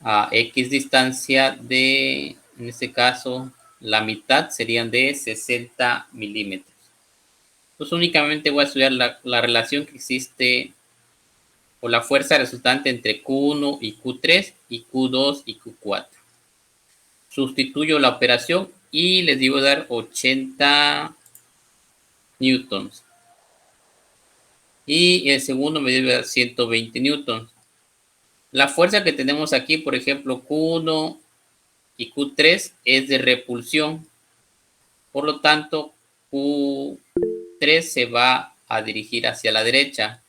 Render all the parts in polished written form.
a X distancia de, en este caso, la mitad serían de 60 milímetros. Entonces únicamente voy a estudiar la relación que existe o la fuerza resultante entre Q1 y Q3 y Q2 y Q4. Sustituyo la operación y les digo dar 80 newtons. Y el segundo me debe dar 120 newtons. La fuerza que tenemos aquí, por ejemplo, Q1 y Q3 es de repulsión. Por lo tanto, Q3 se va a dirigir hacia la derecha,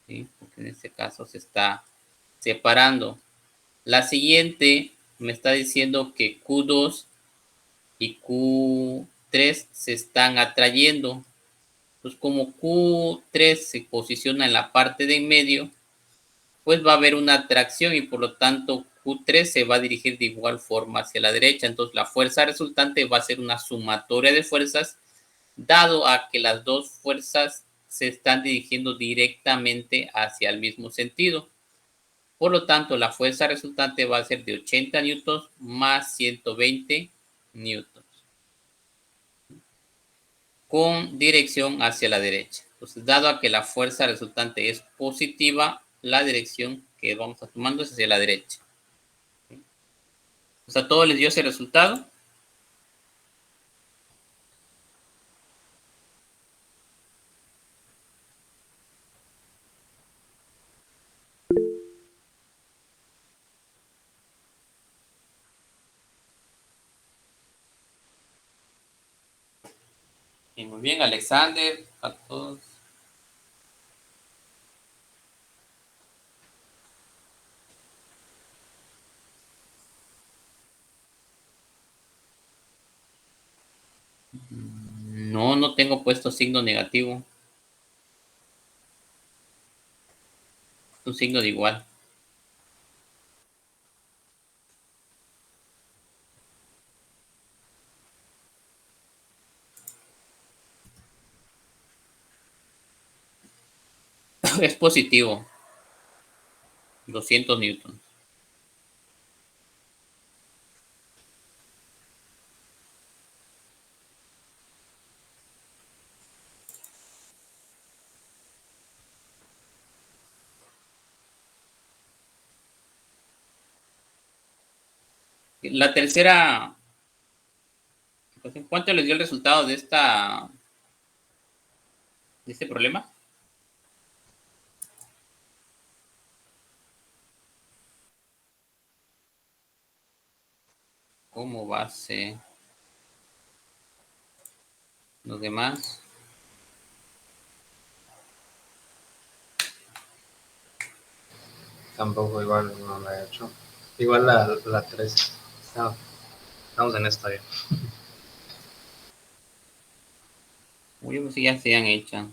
¿sí? Porque en este caso se está separando. La siguiente me está diciendo que Q2 y Q3 se están atrayendo. Pues como Q3 se posiciona en la parte de en medio, pues va a haber una atracción y por lo tanto Q3 se va a dirigir de igual forma hacia la derecha. Entonces la fuerza resultante va a ser una sumatoria de fuerzas, dado a que las dos fuerzas se están dirigiendo directamente hacia el mismo sentido. Por lo tanto, la fuerza resultante va a ser de 80 newtons más 120 newtons, con dirección hacia la derecha. Entonces, dado a que la fuerza resultante es positiva, la dirección que vamos a tomando es hacia la derecha. O sea, ¿todo les dio ese resultado? Y muy bien, Alexander, a todos. No, no tengo puesto signo negativo. Un signo de igual. Es positivo. 200 newtons. La tercera, ¿cuánto les dio el resultado de este problema? Como base. Los demás. Tampoco igual no la he hecho. Igual la 3. No, estamos en esta bien. Uy, pues ya se han hecho.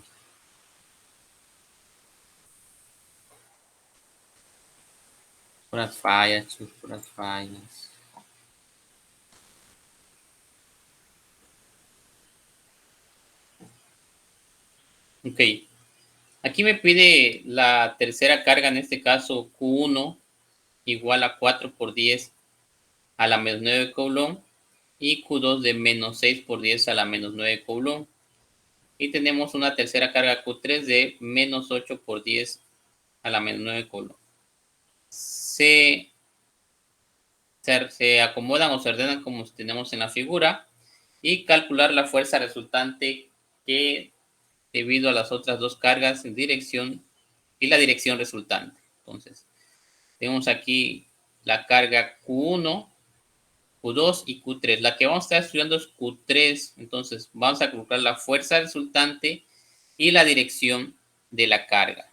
Puras fallas, chus, puras fallas. Ok. Aquí me pide la tercera carga, en este caso Q1 igual a 4 por 10 a la menos 9 coulomb y Q2 de menos 6 por 10 a la menos 9 coulomb. Y tenemos una tercera carga Q3 de menos 8 por 10 a la menos 9 coulomb. Se acomodan o se ordenan como tenemos en la figura y calcular la fuerza resultante que debido a las otras dos cargas en dirección y la dirección resultante. Entonces, tenemos aquí la carga Q1, Q2 y Q3. La que vamos a estar estudiando es Q3. Entonces, vamos a calcular la fuerza resultante y la dirección de la carga.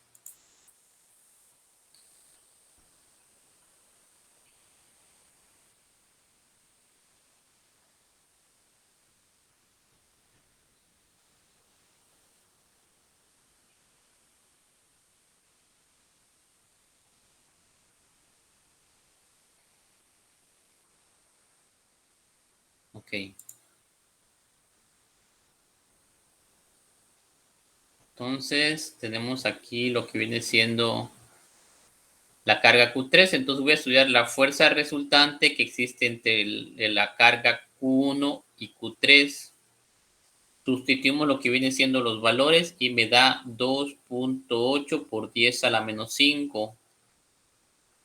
Ok. Entonces, tenemos aquí lo que viene siendo la carga Q3, entonces voy a estudiar la fuerza resultante que existe entre la carga Q1 y Q3. Sustituimos lo que vienen siendo los valores y me da 2.8 por 10 a la menos 5.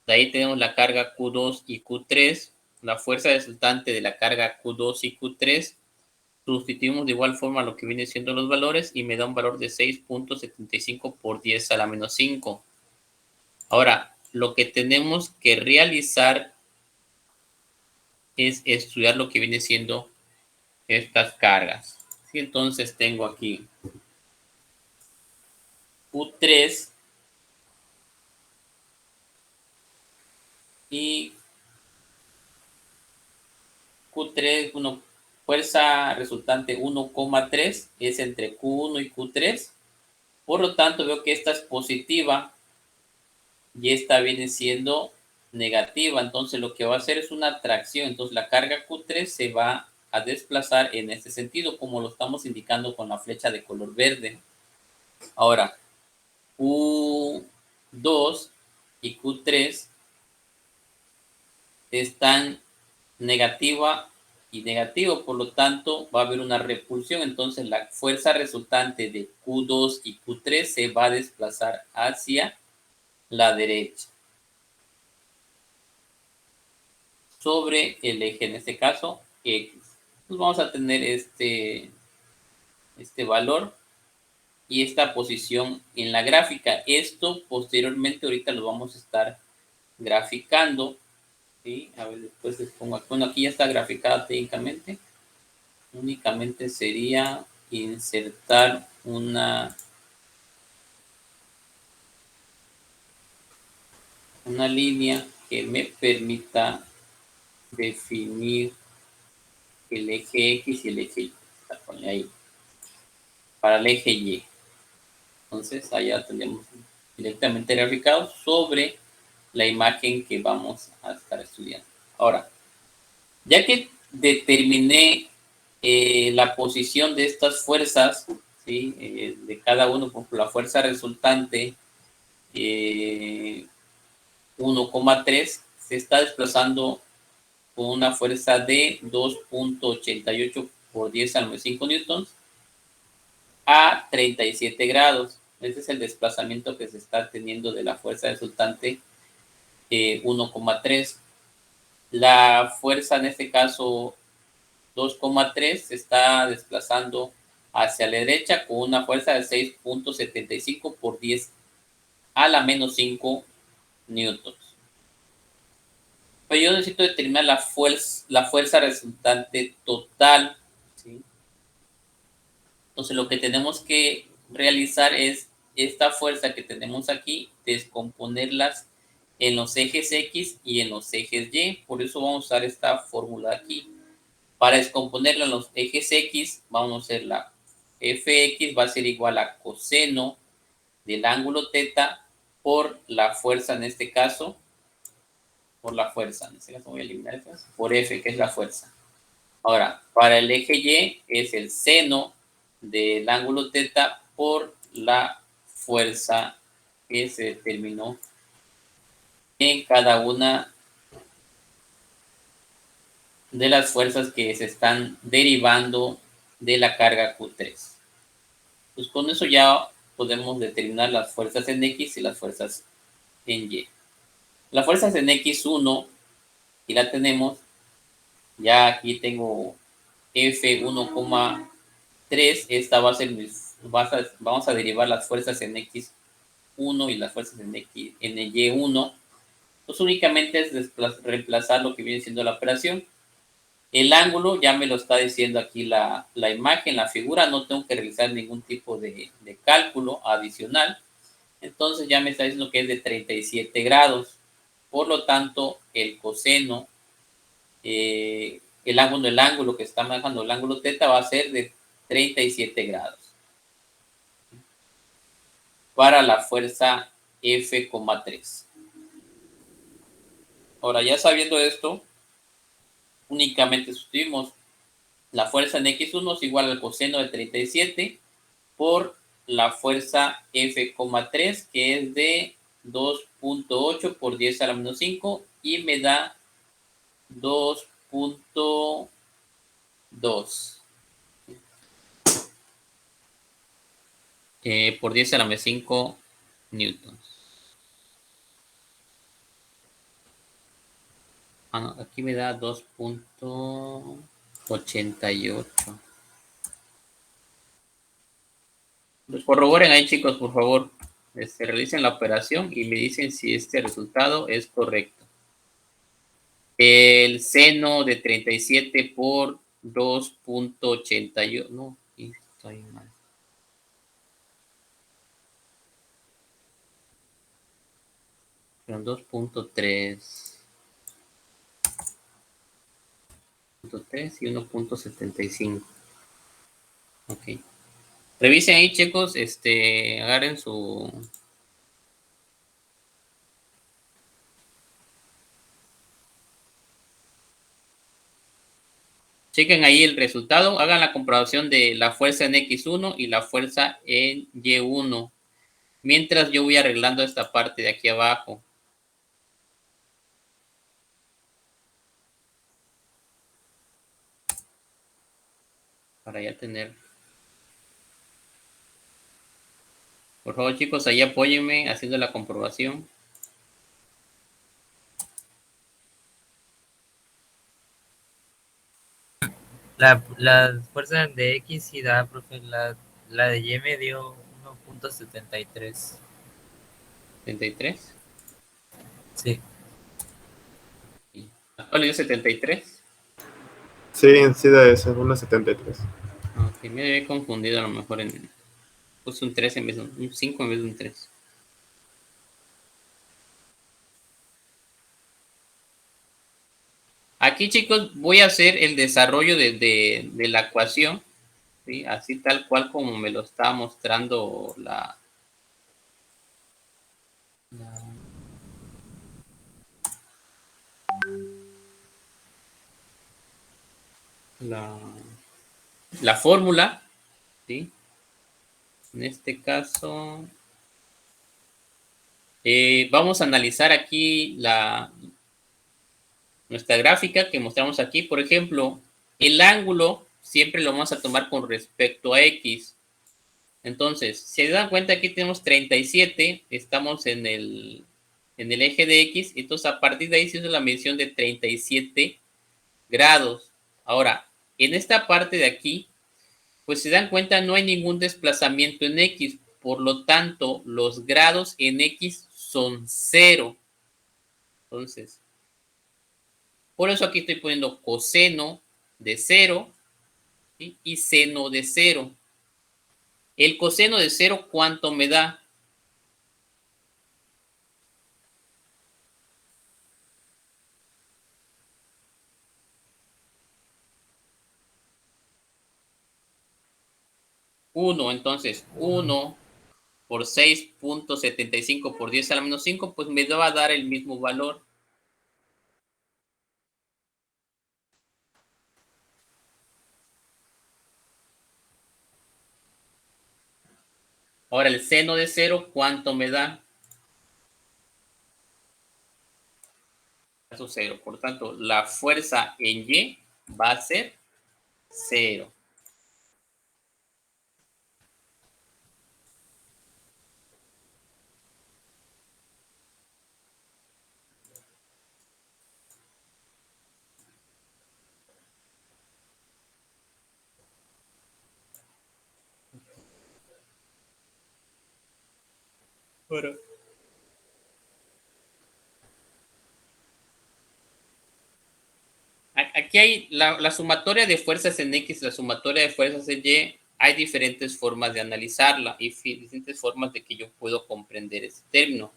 De ahí tenemos la carga Q2 y Q3. La fuerza resultante de la carga Q2 y Q3. Sustituimos de igual forma lo que viene siendo los valores y me da un valor de 6.75 por 10 a la menos 5. Ahora, lo que tenemos que realizar es estudiar lo que viene siendo estas cargas. ¿Sí? Entonces tengo aquí Q3 y Q3, fuerza resultante 1,3 es entre Q1 y Q3. Por lo tanto, veo que esta es positiva y esta viene siendo negativa. Entonces, lo que va a hacer es una atracción. Entonces, la carga Q3 se va a desplazar en este sentido, como lo estamos indicando con la flecha de color verde. Ahora, Q2 y Q3 están negativa y negativo, por lo tanto va a haber una repulsión, entonces la fuerza resultante de Q2 y Q3 se va a desplazar hacia la derecha sobre el eje, en este caso X. Pues vamos a tener este valor y esta posición en la gráfica. Esto posteriormente ahorita lo vamos a estar graficando. ¿Sí? A ver, después les pongo aquí. Bueno, aquí ya está graficada técnicamente. Únicamente sería insertar una línea que me permita definir el eje X y el eje Y. La pone ahí. Para el eje Y. Entonces, allá tenemos directamente graficado sobre la imagen que vamos a estar estudiando. Ahora, ya que determiné la posición de estas fuerzas, ¿sí? De cada uno, por la fuerza resultante 1,3 se está desplazando con una fuerza de 2.88 por 10 al 5 newtons a 37 grados. Ese es el desplazamiento que se está teniendo de la fuerza resultante 1,3. La fuerza en este caso 2,3 se está desplazando hacia la derecha con una fuerza de 6.75 por 10 a la menos 5 newtons. Pero yo necesito determinar la fuerza resultante total, ¿sí? Entonces lo que tenemos que realizar es esta fuerza que tenemos aquí, descomponerlas en los ejes X y en los ejes Y. Por eso vamos a usar esta fórmula aquí. Para descomponerla en los ejes X, vamos a hacer la Fx va a ser igual a coseno del ángulo teta por la fuerza en este caso, por F, que es la fuerza. Ahora, para el eje Y es el seno del ángulo teta por la fuerza que se determinó en cada una de las fuerzas que se están derivando de la carga Q3. Pues con eso ya podemos determinar las fuerzas en X y las fuerzas en Y. Las fuerzas en X1, y la tenemos, ya aquí tengo F1,3, esta va a ser, vamos a derivar las fuerzas en X1 y las fuerzas en Y1. Pues únicamente es reemplazar lo que viene siendo la operación. El ángulo ya me lo está diciendo aquí la imagen, la figura, no tengo que realizar ningún tipo de cálculo adicional. Entonces ya me está diciendo que es de 37 grados. Por lo tanto, el coseno, el ángulo que está manejando el ángulo teta va a ser de 37 grados. Para la fuerza F,3. Ahora, ya sabiendo esto, únicamente sustituimos la fuerza en X1 es igual al coseno de 37 por la fuerza F,3, que es de 2.8 por 10 a la menos 5 y me da 2.2 por 10 a la menos 5 newtons. Ah, no, aquí me da 2.88. Pues corroboren ahí, chicos, por favor. Realicen la operación y me dicen si este resultado es correcto. El seno de 37 por 2.88. No, estoy mal. Pero 2.3. 3 y 1.75. Ok. Revisen ahí, chicos. Agarren su. Chequen ahí el resultado. Hagan la comprobación de la fuerza en X1 y la fuerza en Y1. Mientras yo voy arreglando esta parte de aquí abajo. Para ya tener. Por favor, chicos, ahí apóyenme haciendo la comprobación. La fuerza de X sí da, profe. La de Y me dio 1.73. 73. Sí. ¿Cuál dio 73? Sí, sí debe ser 1.73. Ok, me había confundido a lo mejor en. Puse un 3 en vez de un 5 en vez de un 3. Aquí, chicos, voy a hacer el desarrollo de la ecuación, ¿sí? Así tal cual como me lo está mostrando la fórmula, ¿sí? En este caso, vamos a analizar aquí nuestra gráfica que mostramos aquí. Por ejemplo, el ángulo siempre lo vamos a tomar con respecto a X. Entonces, si se dan cuenta, aquí tenemos 37, estamos en el eje de X, entonces a partir de ahí se hizo la medición de 37 grados. Ahora, en esta parte de aquí, pues se dan cuenta, no hay ningún desplazamiento en X, por lo tanto, los grados en X son 0. Entonces, por eso aquí estoy poniendo coseno de 0, ¿sí? Y seno de 0. El coseno de 0, ¿cuánto me da? Uno. Entonces, 1 por 6.75 por 10 a la menos 5, pues me va a dar el mismo valor. Ahora, el seno de 0, ¿cuánto me da? Eso 0. Por tanto, la fuerza en Y va a ser 0. Bueno. Aquí hay la sumatoria de fuerzas en X, la sumatoria de fuerzas en Y. Hay diferentes formas de analizarla y diferentes formas de que yo puedo comprender ese término.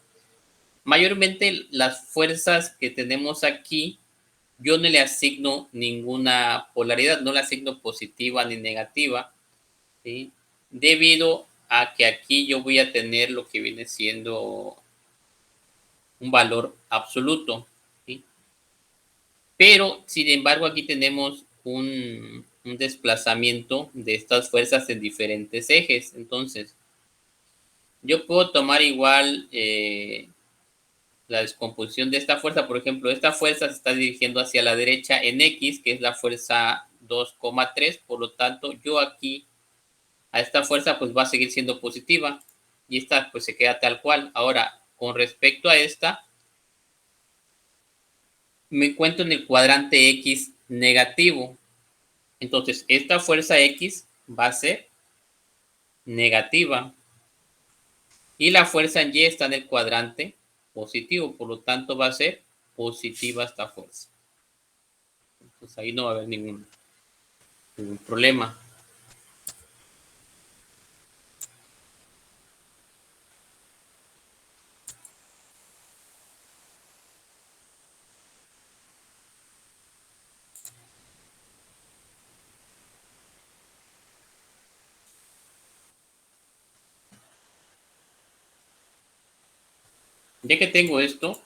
Mayormente las fuerzas que tenemos aquí, yo no le asigno ninguna polaridad, no le asigno positiva ni negativa, ¿sí? Debido a que aquí yo voy a tener lo que viene siendo un valor absoluto, ¿sí? Pero, sin embargo, aquí tenemos un desplazamiento de estas fuerzas en diferentes ejes. Entonces, yo puedo tomar igual la descomposición de esta fuerza, por ejemplo, esta fuerza se está dirigiendo hacia la derecha en X, que es la fuerza 2,3, por lo tanto, yo aquí, a esta fuerza, pues va a seguir siendo positiva, y esta, pues se queda tal cual. Ahora, con respecto a esta, me encuentro en el cuadrante X negativo. Entonces, esta fuerza X va a ser negativa. Y la fuerza en Y está en el cuadrante positivo, por lo tanto va a ser positiva esta fuerza. Entonces ahí no va a haber ningún problema. Ya que tengo esto,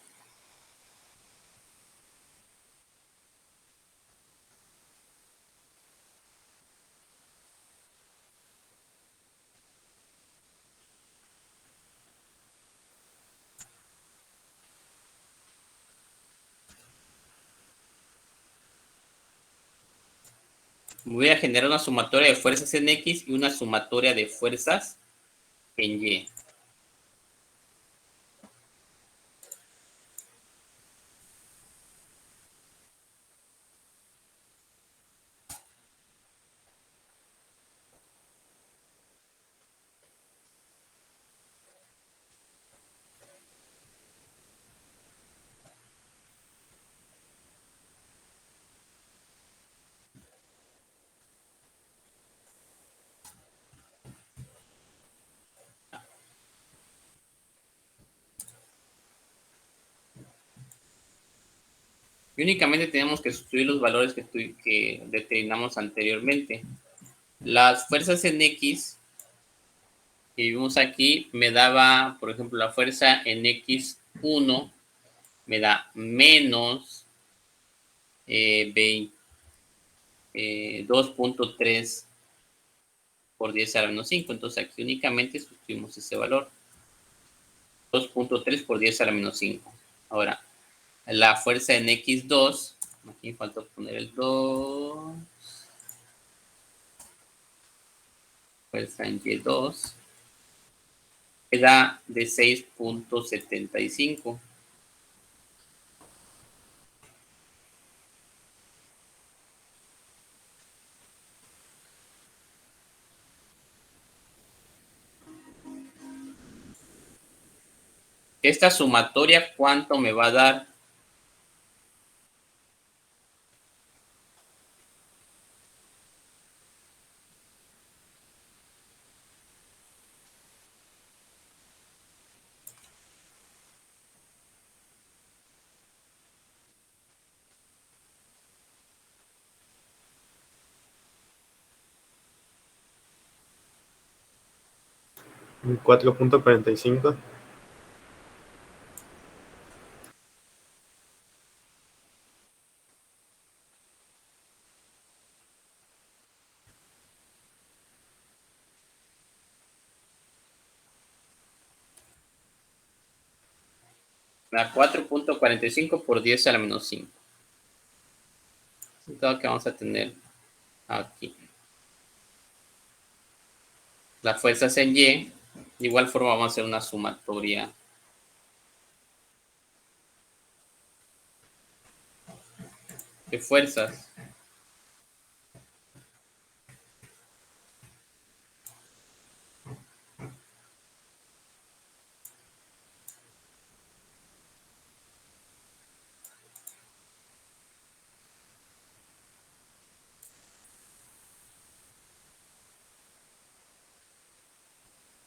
voy a generar una sumatoria de fuerzas en X y una sumatoria de fuerzas en Y. Y únicamente tenemos que sustituir los valores que determinamos anteriormente. Las fuerzas en X que vimos aquí me daba, por ejemplo, la fuerza en X1 me da menos 2.3 por 10 a la menos 5. Entonces aquí únicamente sustituimos ese valor. 2.3 por 10 a la menos 5. Ahora, la fuerza en X2, aquí falta poner el 2. Fuerza en Y2 queda de 6.75. Esta sumatoria, ¿cuánto me va a dar? Un 4.45. La 4.45 por 10 a la menos 5. Entonces, que vamos a tener aquí. Las fuerzas en Y, de igual forma vamos a hacer una sumatoria de fuerzas.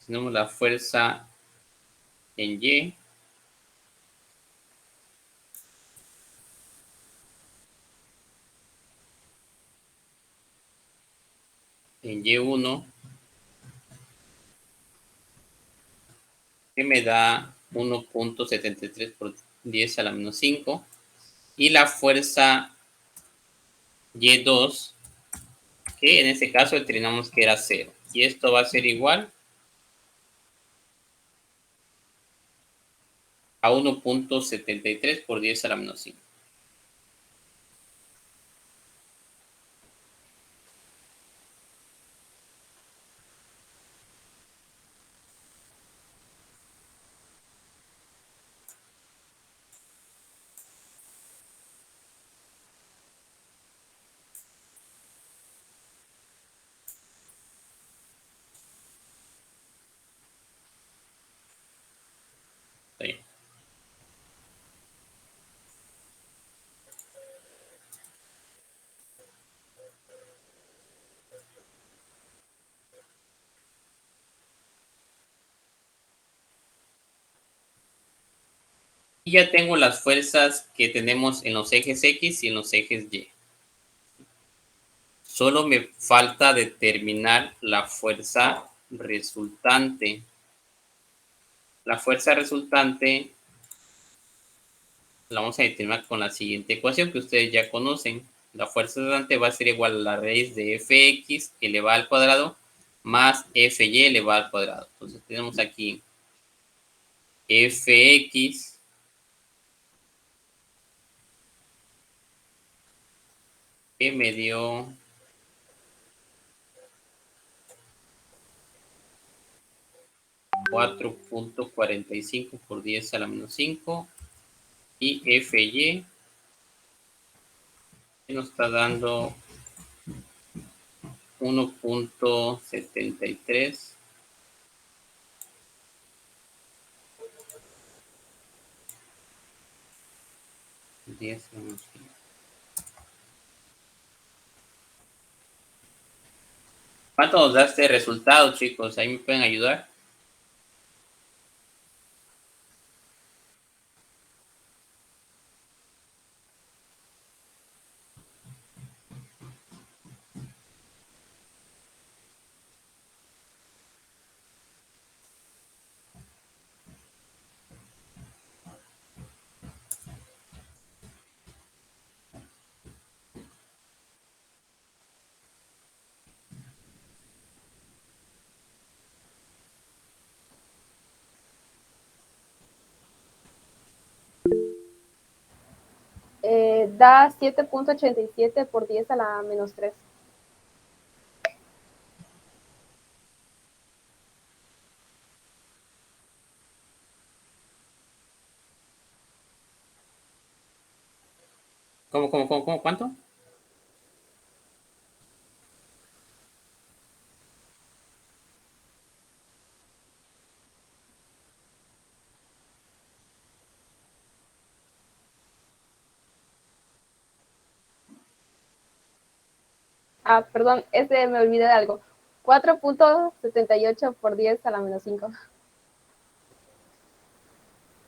Tenemos la fuerza en Y. En Y1, que me da 1.73 por 10 a la menos 5. Y la fuerza Y2, que en este caso determinamos que era 0. Y esto va a ser igual a 1.73 por 10 a la menos 5. Está bien. Y ya tengo las fuerzas que tenemos en los ejes X y en los ejes Y. Solo me falta determinar la fuerza resultante. La fuerza resultante la vamos a determinar con la siguiente ecuación que ustedes ya conocen. La fuerza resultante va a ser igual a la raíz de fx elevado al cuadrado más fy elevado al cuadrado. Entonces tenemos aquí fx que me dio 4.45 por 10 a la menos 5 y fy que nos está dando 1.73 10 a la menos 5. ¿Cuánto nos da este resultado, chicos? Ahí me pueden ayudar. Da 7.87 por 10 a la menos 3. ¿Cómo? ¿Cuánto? Perdón, me olvidé de algo. 4.78 por 10 a la menos 5.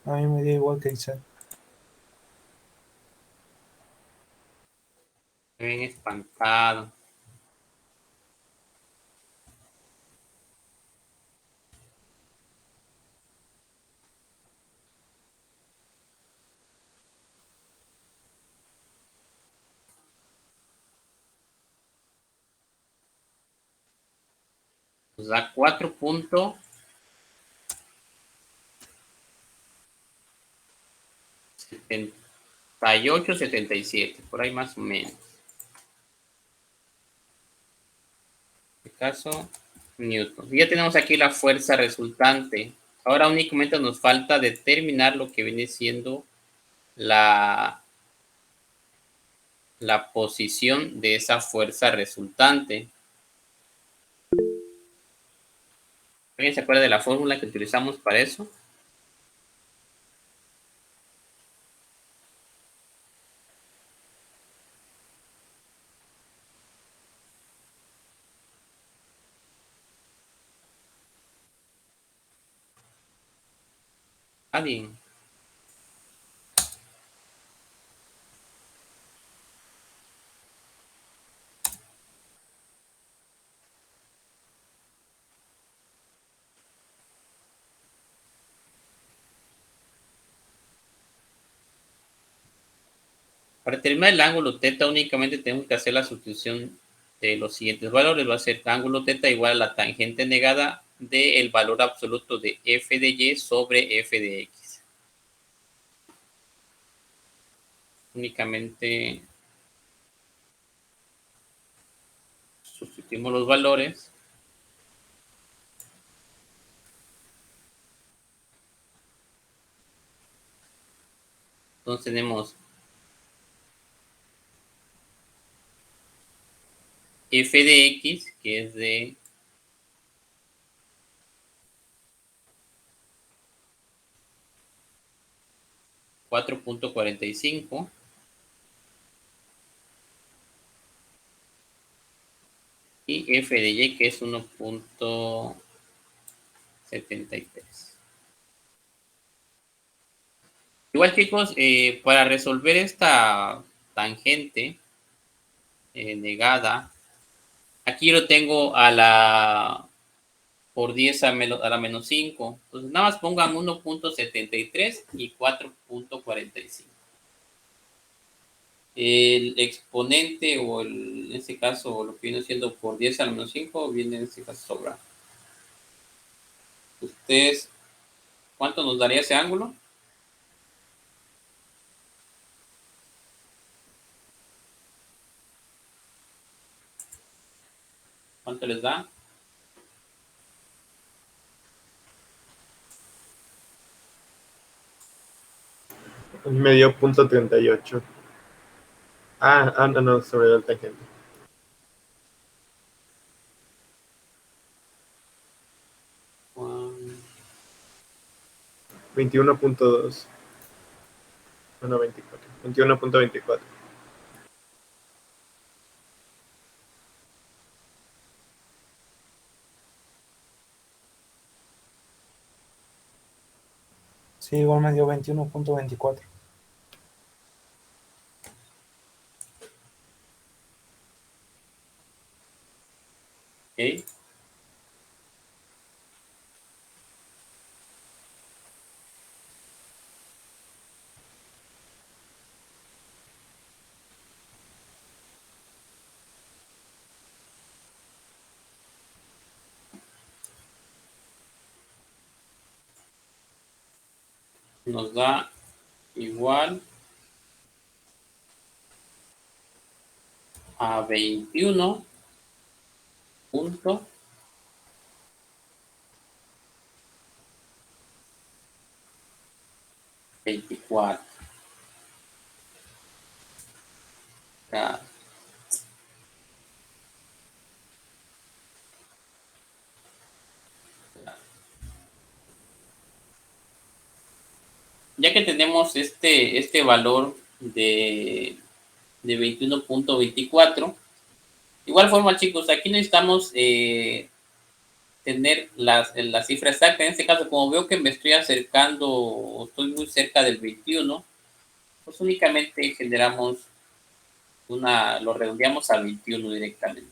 A mí me dio igual que Isaac. Bien espantado. Nos da 4.7877, por ahí más o menos. En este caso, Newton. Ya tenemos aquí la fuerza resultante. Ahora únicamente nos falta determinar lo que viene siendo la posición de esa fuerza resultante. ¿Alguien se acuerda de la fórmula que utilizamos para eso? ¿Alguien? Para determinar el ángulo θ únicamente tenemos que hacer la sustitución de los siguientes valores. Va a ser ángulo θ igual a la tangente negada del valor absoluto de f de y sobre f de x. únicamente sustituimos los valores. Entonces tenemos f de x, que es de 4.45, y f de y, que es 1.73. Igual, chicos, para resolver esta tangente negada, aquí lo tengo a la por 10 a la menos 5. Entonces, nada más pongan 1.73 y 4.45. El exponente, o en este caso, lo que viene siendo por 10 a la menos 5, viene en este caso sobra. Ustedes, ¿cuánto nos daría ese ángulo? ¿Cuánto les da? Me dio .38. No, sobre el tangente. Um, 21.2. No, 24. 21.24. Sí, igual me dio 21.24. ok. Nos da igual a 21.24. Ya. Ya que tenemos este valor de 21.24, igual forma, chicos, aquí necesitamos tener la cifra exacta. En este caso, como veo que me estoy acercando, o estoy muy cerca del 21, pues únicamente generamos lo redondeamos a 21 directamente.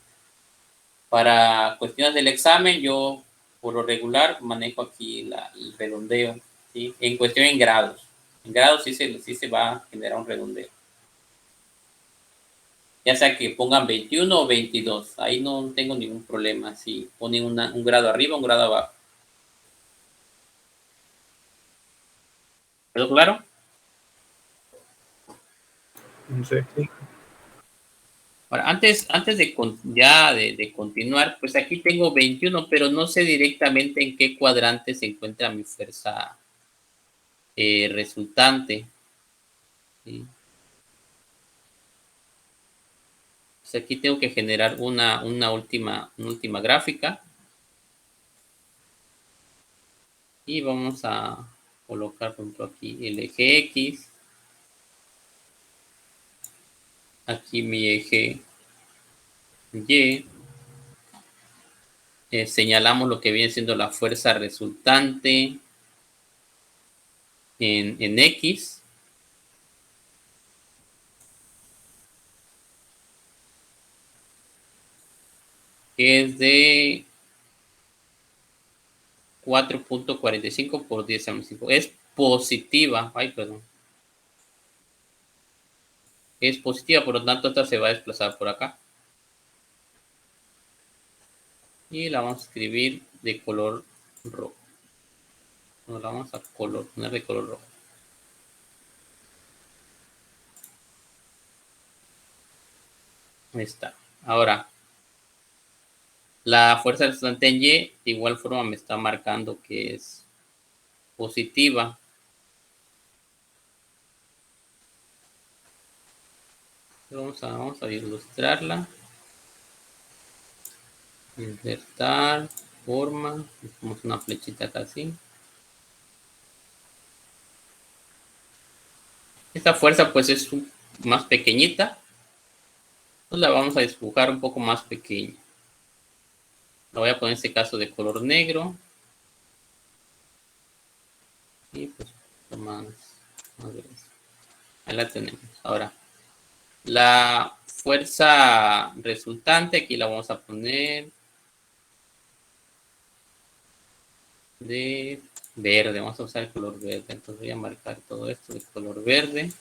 Para cuestiones del examen, yo por lo regular manejo aquí el redondeo, ¿sí? En cuestión en grados. En grados sí se va a generar un redondeo. Ya sea que pongan 21 o 22, ahí no tengo ningún problema si ponen un grado arriba, un grado abajo. ¿Quedó claro? Sí. Ahora, antes de continuar, pues aquí tengo 21, pero no sé directamente en qué cuadrante se encuentra mi fuerza resultante. ¿Sí? Pues aquí tengo que generar una última gráfica. Y vamos a colocar, por ejemplo, aquí el eje X. Aquí mi eje Y. Señalamos lo que viene siendo la fuerza resultante en X. Que es de 4.45 por 10 a menos 5. Es positiva. Ay, perdón. Es positiva, por lo tanto, esta se va a desplazar por acá. Y la vamos a escribir de color rojo. Nos la vamos a poner de color rojo. Ahí está. Ahora, la fuerza resultante en Y, de igual forma me está marcando que es positiva. Vamos a ilustrarla. Insertar, forma, hacemos una flechita acá así. Esta fuerza pues es más pequeñita. Entonces la vamos a dibujar un poco más pequeña. La voy a poner en este caso de color negro. Y pues más gruesa. Ahí la tenemos. Ahora, la fuerza resultante, aquí la vamos a poner de verde. Vamos a usar el color verde. Entonces voy a marcar todo esto de color verde.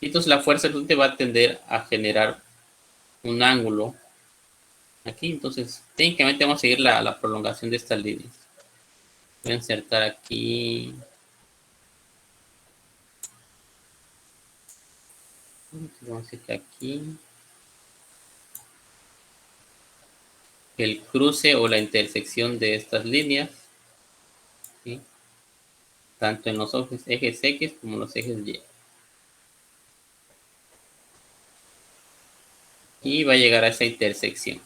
Y entonces la fuerza resultante va a tender a generar un ángulo aquí. Entonces, técnicamente vamos a seguir la prolongación de estas líneas. Voy a insertar aquí. Vamos a decir que aquí el cruce o la intersección de estas líneas, ¿sí? Tanto en los ejes X como los ejes Y. Y va a llegar a esa intersección.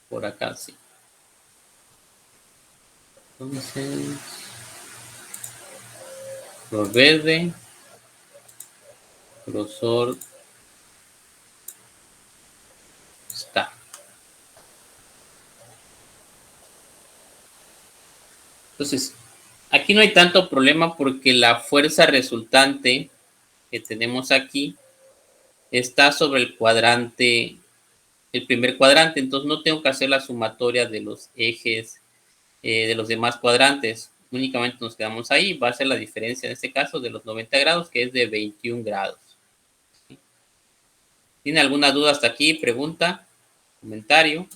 Por acá, sí. Entonces, color verde, grosor está. Entonces, aquí no hay tanto problema porque la fuerza resultante que tenemos aquí está sobre el cuadrante, el primer cuadrante, entonces no tengo que hacer la sumatoria de los ejes de los demás cuadrantes, únicamente nos quedamos ahí, va a ser la diferencia en este caso de los 90 grados, que es de 21 grados. ¿Sí? ¿Tiene alguna duda hasta aquí? Pregunta, comentario.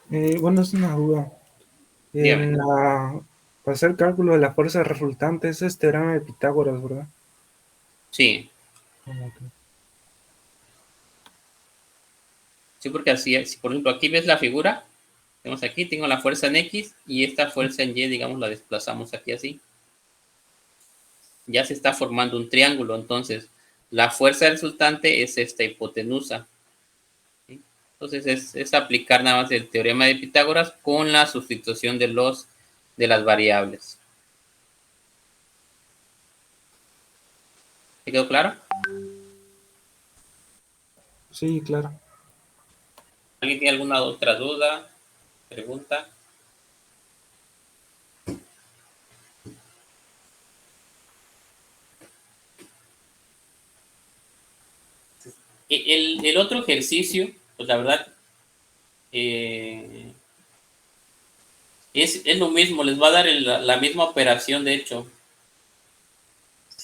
Bueno, es una duda. Dígame. Para hacer cálculo de la fuerza resultante, ese es teorema de Pitágoras, ¿verdad? Sí, Ok. sí, porque así es. Por ejemplo, aquí ves la figura, tenemos aquí, tengo la fuerza en X y esta fuerza en Y, digamos, la desplazamos aquí así. Ya se está formando un triángulo, entonces la fuerza resultante es esta hipotenusa. ¿Sí? Entonces es aplicar nada más el teorema de Pitágoras con la sustitución de las variables. ¿Te quedó claro? Sí, claro. ¿Alguien tiene alguna otra duda? ¿Pregunta? El otro ejercicio, pues la verdad, es lo mismo, les va a dar la misma operación, de hecho.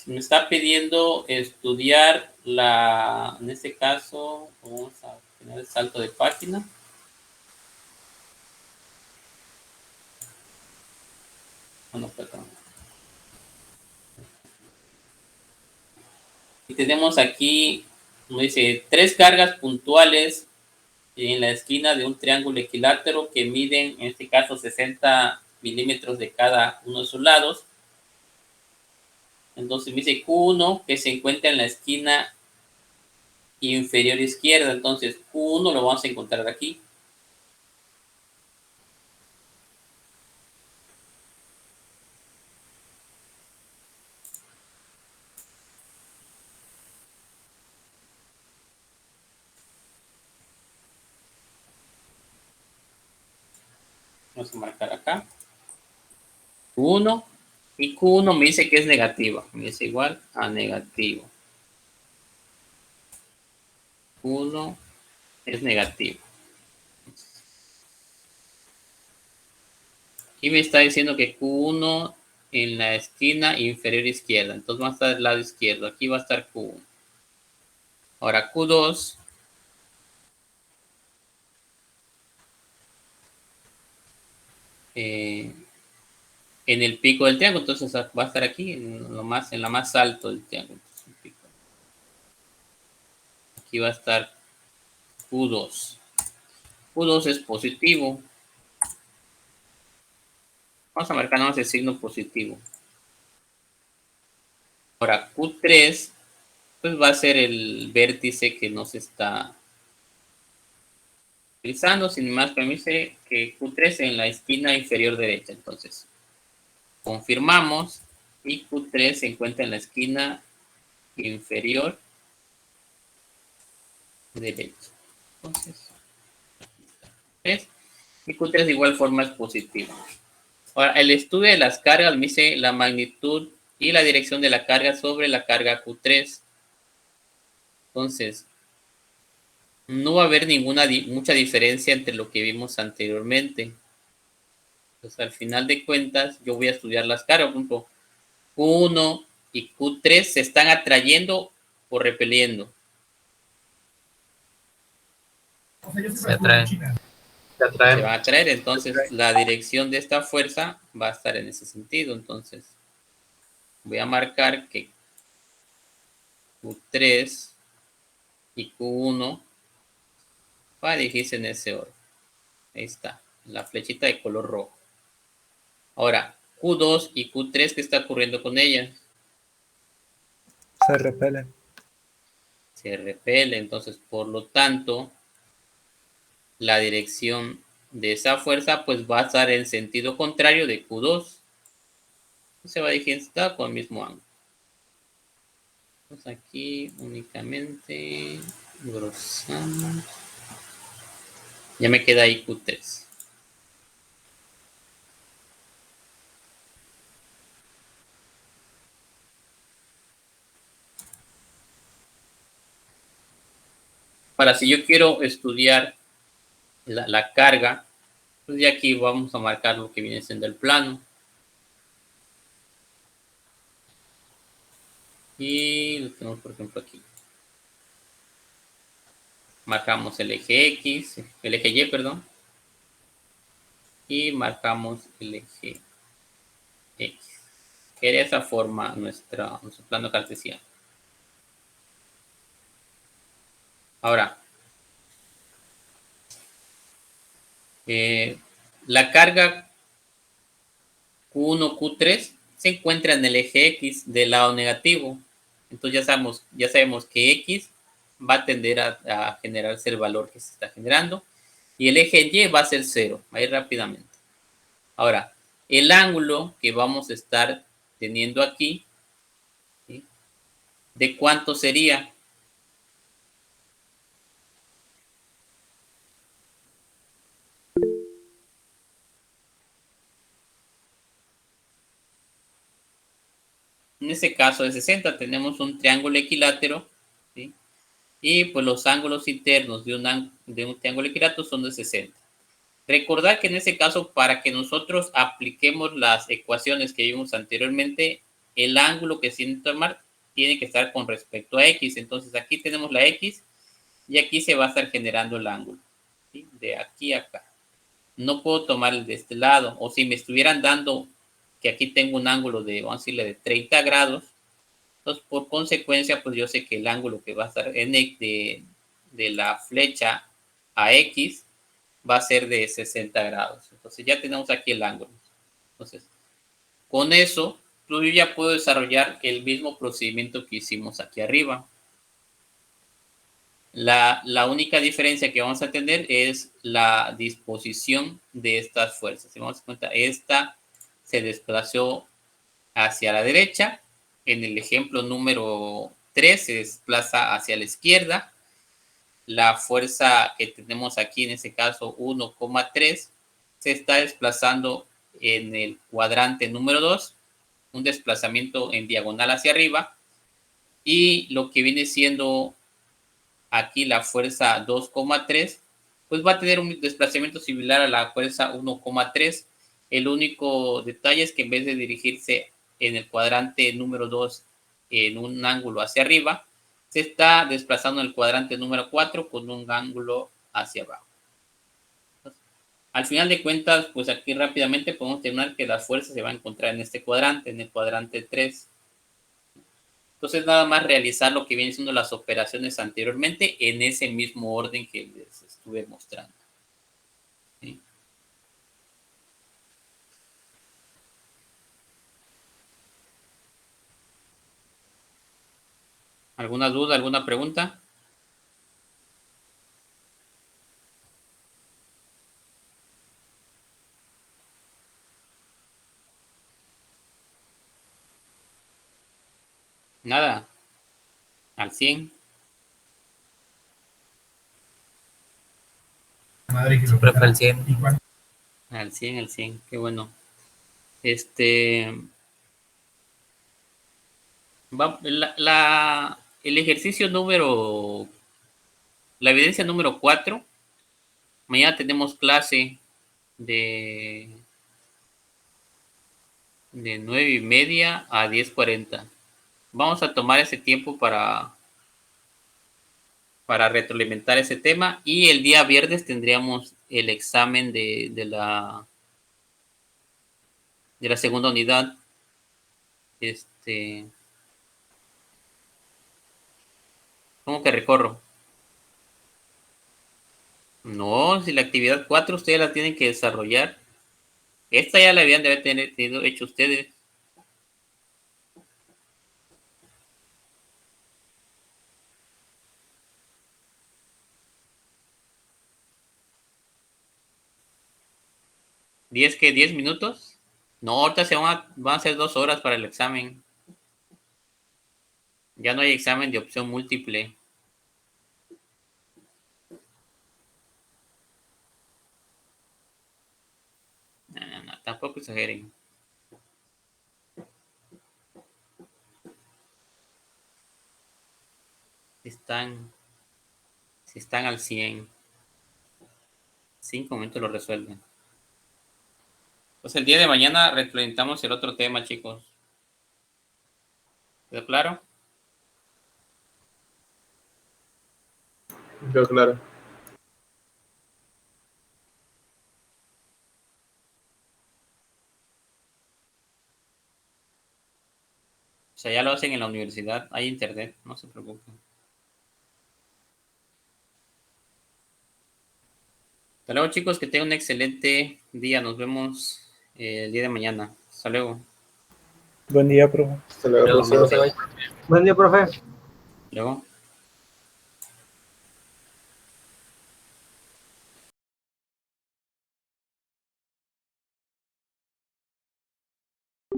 Me está pidiendo estudiar en este caso, vamos a tener el salto de página. Bueno, perdón. Y tenemos aquí, como dice, 3 cargas puntuales en la esquina de un triángulo equilátero que miden, en este caso, 60 milímetros de cada uno de sus lados. Entonces me dice Q1 que se encuentra en la esquina inferior izquierda. Entonces Q1 lo vamos a encontrar aquí. Vamos a marcar acá. Q1. Y Q1 me dice que es negativa. Me dice igual a negativo. Q1 es negativo. Y me está diciendo que Q1 en la esquina inferior izquierda. Entonces va a estar del lado izquierdo. Aquí va a estar Q1. Ahora Q2. en el pico del triángulo, entonces va a estar aquí en la más alto del triángulo. Aquí va a estar Q2. Q2 es positivo. Vamos a marcar nada más el signo positivo. Ahora Q3 pues va a ser el vértice que nos está utilizando. Sin más, para mí dice que Q3 en la esquina inferior derecha. Entonces confirmamos y Q3 se encuentra en la esquina inferior derecha. Entonces y Q3 de igual forma es positivo. Ahora, el estudio de las cargas me dice la magnitud y la dirección de la carga sobre la carga Q3. Entonces, no va a haber mucha diferencia entre lo que vimos anteriormente. Entonces, al final de cuentas, yo voy a estudiar las cargas. Por ejemplo, Q1 y Q3 se están atrayendo o repeliendo. Se atrae. Se van a atraer, entonces la dirección de esta fuerza va a estar en ese sentido. Entonces, voy a marcar que Q3 y Q1 va a dirigirse en ese orden. Ahí está, la flechita de color rojo. Ahora, Q2 y Q3, ¿qué está ocurriendo con ellas? Se repelen. Se repele, entonces, por lo tanto, la dirección de esa fuerza pues va a estar en sentido contrario de Q2. Se va a dirigir con el mismo ángulo. Pues aquí únicamente grosamos. Ya me queda ahí Q3. Ahora, si yo quiero estudiar la carga, pues ya aquí vamos a marcar lo que viene siendo el plano. Y lo tenemos, por ejemplo, aquí. Marcamos el eje X, el eje Y, perdón. Y marcamos el eje X. Que de esa forma nuestro plano cartesiano. Ahora, la carga Q1, Q3 se encuentra en el eje X del lado negativo. Entonces ya sabemos que X va a tender a generarse el valor que se está generando. Y el eje Y va a ser 0. Va a ir rápidamente. Ahora, el ángulo que vamos a estar teniendo aquí, ¿sí? ¿De cuánto sería? En este caso de 60 tenemos un triángulo equilátero, ¿sí? Y pues los ángulos internos de un triángulo equilátero son de 60. Recordad que en ese caso, para que nosotros apliquemos las ecuaciones que vimos anteriormente, el ángulo que se tiene que tomar tiene que estar con respecto a X. Entonces aquí tenemos la X y aquí se va a estar generando el ángulo, ¿sí? De aquí a acá. No puedo tomar el de este lado. O si me estuvieran dando que aquí tengo un ángulo de, vamos a decirle, de 30 grados, entonces por consecuencia, pues yo sé que el ángulo que va a estar de la flecha a X va a ser de 60 grados. Entonces ya tenemos aquí el ángulo. Entonces, con eso, yo ya puedo desarrollar el mismo procedimiento que hicimos aquí arriba. La única diferencia que vamos a tener es la disposición de estas fuerzas. Si vamos a dar cuenta, esta se desplazó hacia la derecha. En el ejemplo número 3 se desplaza hacia la izquierda. La fuerza que tenemos aquí, en este caso 1,3, se está desplazando en el cuadrante número 2, un desplazamiento en diagonal hacia arriba. Y lo que viene siendo aquí la fuerza 2,3, pues va a tener un desplazamiento similar a la fuerza 1,3. El único detalle es que en vez de dirigirse en el cuadrante número 2 en un ángulo hacia arriba, se está desplazando en el cuadrante número 4 con un ángulo hacia abajo. Entonces, Al final de cuentas, pues aquí rápidamente podemos determinar que las fuerzas se van a encontrar en este cuadrante, en el cuadrante 3. Entonces, nada más realizar lo que vienen siendo las operaciones anteriormente en ese mismo orden que les estuve mostrando. ¿Sí? ¿Alguna duda, alguna pregunta? Nada. Al 100. Profe, al 100. Al 100, al 100. Qué bueno. El ejercicio número, la evidencia número 4. Mañana tenemos clase de 9:30 a 10:40. Vamos a tomar ese tiempo para retroalimentar ese tema, y el día viernes tendríamos el examen de la segunda unidad. ¿Cómo que recorro? No, si la actividad 4 ustedes la tienen que desarrollar. Esta ya la habían de haber tenido hecho ustedes. ¿10 minutos? No, ahorita van a ser 2 horas para el examen. Ya no hay examen de opción múltiple. No, tampoco exageren. Si están al 100, 5 minutos lo resuelven. Pues el día de mañana representamos el otro tema, chicos. ¿Quedó claro? Yo, claro. O sea, ya lo hacen en la universidad, hay internet, no se preocupen. Hasta luego, chicos, que tengan un excelente día. Nos vemos el día de mañana. Hasta luego. Buen día, profe. Hasta luego, Luego, profesor. profe. Buen día, profe. Luego.